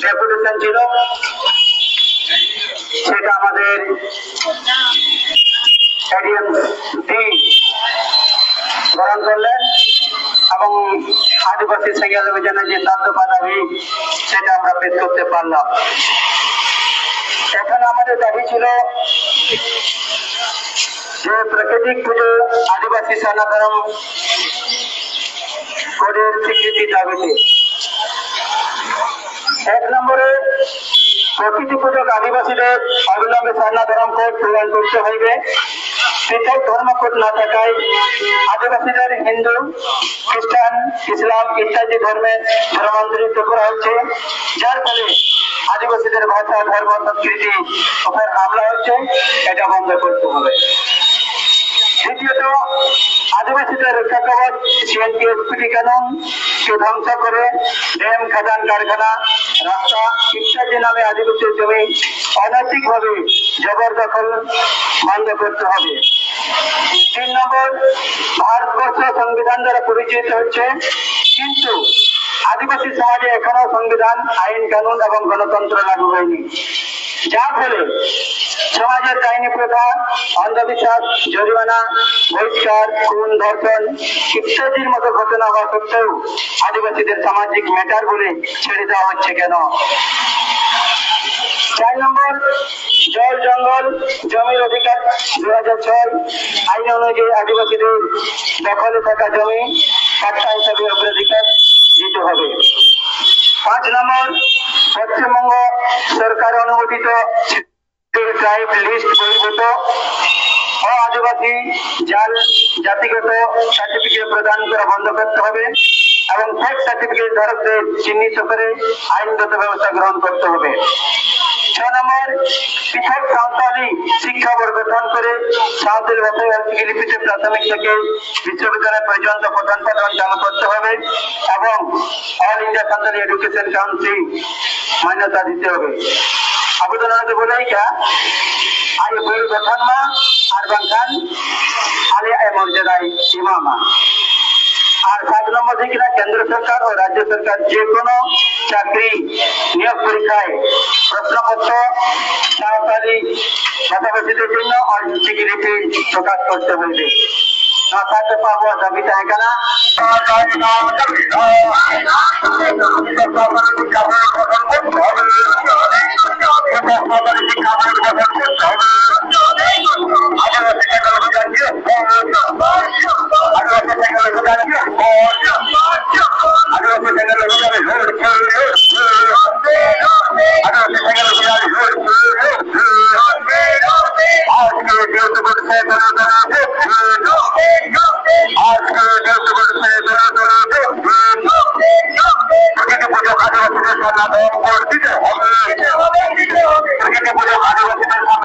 Deputation ছিল সেটা আমাদের গ্রহণ করলেন এবং আদিবাসী সেকেল অভিযানের যে দাব্য দাবি সেটা আমরা পেশ করতে পারলাম। এখানে আমাদের দাবি ছিল যে প্রাকৃতিক পুজো আদিবাসী সনাতন কোডের স্বীকৃতি দাবিতে 1 নম্বরে প্রকৃতি পূজক আদিবাসীদের অবিলম্বে সনাতন কোড প্রদান করতে হইবে। পৃথক ধর্মকোড না থাকায় আদিবাসীদের হিন্দু, খ্রিস্টান, ইসলাম ইত্যাদি ধর্মে ধর্মান্তরিত করা হচ্ছে, যার ফলে আদিবাসীদের ভাষা, ধর্ম, সংস্কৃতি উপর হামলা হচ্ছে। এটা বন্ধ করতে হবে। দ্বিতীয়ত, আদিবাসীদের রক্ষা কবচ সিএনপিএসপিটি কানুন কে ধ্বংস করে ড্যাম, খাদান, কারখানা, রাস্তা ইত্যাদি নামে আদিবাসীর জমি অনৈতিকভাবে জবরদখল বন্ধ করতে হবে। 3 নম্বর, ভারতবর্ষ সংবিধান দ্বারা পরিচিত হচ্ছে, কিন্তু আদিবাসী সমাজে এখনো সংবিধান, আইন কানুন এবং গণতন্ত্র লাগু হয়নি, যার ফলে সমাজের ডাইনি প্রথা, অন্ধবিশ্বাস, জরিমানা, বহিষ্কার, খুন, ধর্ষণ ইত্যাদির মতো ঘটনা হওয়া সত্ত্বেও আদিবাসীদের সামাজিক ম্যাটার বলে ছেড়ে দেওয়া হচ্ছে কেন? 4 নম্বর, জল, জঙ্গল, জমির অধিকার 2006 আইন অনুযায়ী আদিবাসীদের দখলে থাকা জমি পাট্টা হিসাবে অগ্রাধিকার দিতে হবে। 5 নম্বর, পশ্চিমবঙ্গ সরকার অনুমোদিত ট্রাইব লিস্ট বহির্ভূত ও আদিবাসী জাতিগত সার্টিফিকেট প্রদান করা বন্ধ করতে হবে এবং ফেক সার্টিফিকেট ধারকদের চিহ্নিত করে আইনগত ব্যবস্থা গ্রহণ করতে হবে। 6 নম্বর, পৃথক সাঁওতালি শিক্ষা বোর্ড গঠন করে সাঁওতালি ভাষায় লিপিতে প্রাথমিক থেকে বিশ্ববিদ্যালয় পর্যন্ত পঠন পাঠন চালু করতে হবে এবং all India Santali education council मान्यता দিতে হবে। আবেদন আগে বলাই क्या आय बोर्ड गठन में और बंखान आले मर्यादाय सीमा और 7 নম্বর থেকে কেন্দ্র সরকার ও রাজ্য সরকার যে কোনো চাকরি নিয়োগ পরীক্ষায় প্রশ্নপত্র সাঁওতালি ভাষাভাষীদের জন্য অনলাইন লিপি প্রকাশ করতে হবে। নাথাতে পাবো দাবি থাকে না